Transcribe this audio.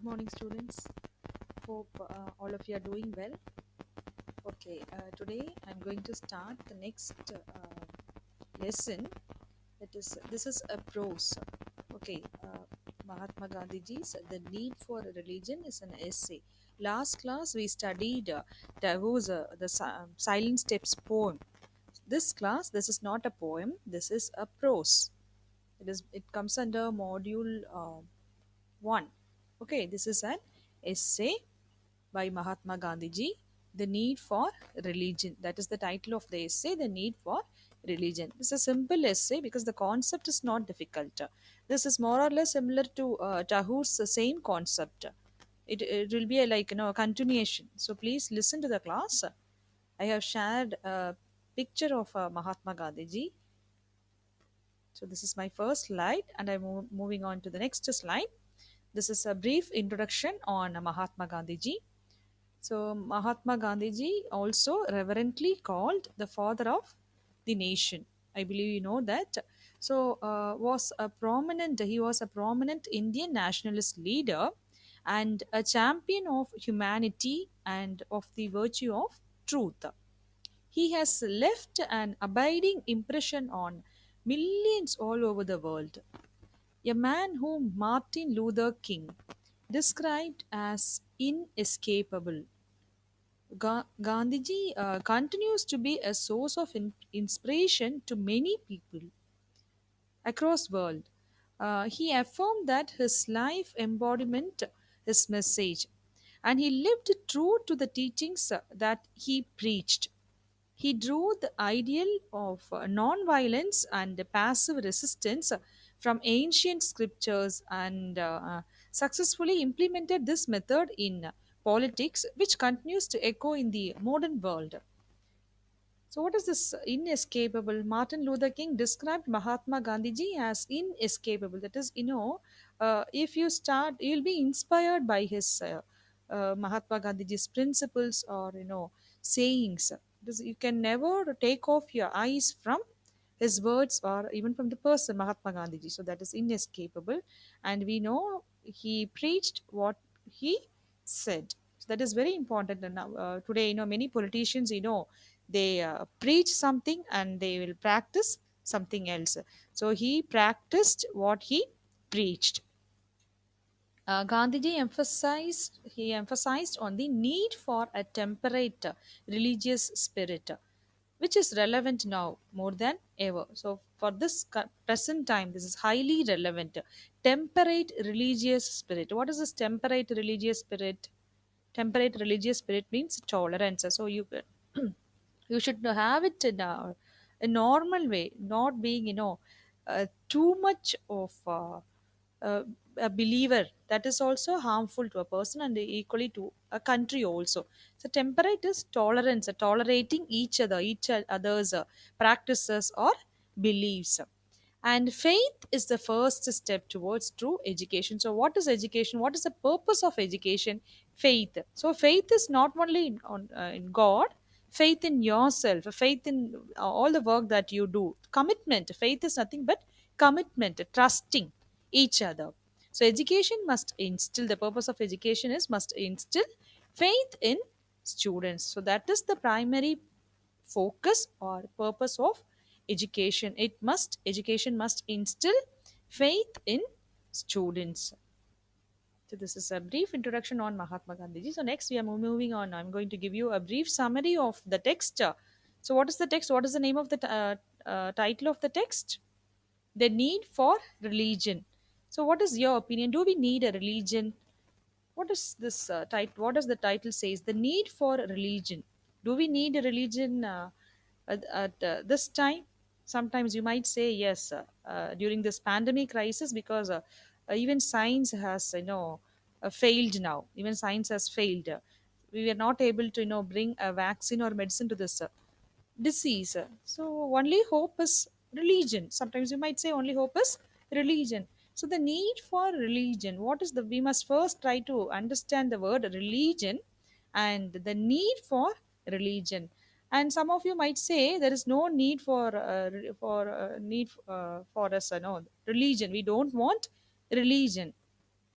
morning, students. Hope all of you are doing well. Okay, today I'm going to start the next lesson. This is a prose. Okay, Mahatma Gandhiji's "The Need for Religion" is an essay. Last class we studied Tagore's Silent Steps poem. This is not a poem. This is a prose. It comes under module 1. Okay, this is an essay by Mahatma Gandhiji, The Need for Religion. That is the title of the essay, The Need for Religion. It's a simple essay because the concept is not difficult. This is more or less similar to Tagore's same concept. It will be a continuation. So please listen to the class. I have shared a picture of Mahatma Gandhiji. So this is my first slide, and I'm moving on to the next slide. This is a brief introduction on Mahatma Gandhiji. So Mahatma Gandhiji, also reverently called the father of the nation. I believe you know that. So he was a prominent Indian nationalist leader and a champion of humanity and of the virtue of truth. He has left an abiding impression on millions all over the world. A man whom Martin Luther King described as inescapable. Gandhiji continues to be a source of inspiration to many people across world. He affirmed that his life embodiment his message, and he lived true to the teachings that he preached. He drew the ideal of non-violence and passive resistance from ancient scriptures and successfully implemented this method in politics, which continues to echo in the modern world. So, what is this inescapable? Martin Luther King described Mahatma Gandhiji as inescapable. That is, if you start, you'll be inspired by his Mahatma Gandhiji's principles or sayings. Because you can never take off your eyes from his words or even from the person Mahatma Gandhiji. So that is inescapable, and we know he preached what he said. So that is very important. And now, today, many politicians, they preach something and they will practice something else. So he practiced what he preached. Gandhiji emphasized on the need for a temperate religious spirit, which is relevant now more than ever. So for this present time, this is highly relevant. Temperate religious spirit. What is this temperate religious spirit? Temperate religious spirit means tolerance. So you should have it in a normal way, not being too much of uh, a believer. That is also harmful to a person and equally to a country also. So temperate is tolerance, tolerating each other's practices or beliefs. And faith is the first step towards true education. So what is education? What is the purpose of education? Faith. So faith is not only in God, faith in yourself, faith in all the work that you do. Commitment. Faith is nothing but commitment, trusting each other. So education must instill, the purpose of education is must instill faith in students. So that is the primary focus or purpose of education. Education must instill faith in students. So this is a brief introduction on Mahatma Gandhiji. So next we are moving on. I'm going to give you a brief summary of the text. So what is the text? What is the name of the title of the text? The need for religion. So what is your opinion? Do we need a religion? What is this title? What does the title says? The need for religion. Do we need a religion at this time? Sometimes you might say yes, during this pandemic crisis, because even science has failed now. Even science has failed. We are not able to bring a vaccine or medicine to this disease. So only hope is religion. Sometimes you might say only hope is religion. So the need for religion, what is the, we must first try to understand the word religion and the need for religion. And some of you might say there is no need for need for us, no religion. We don't want religion.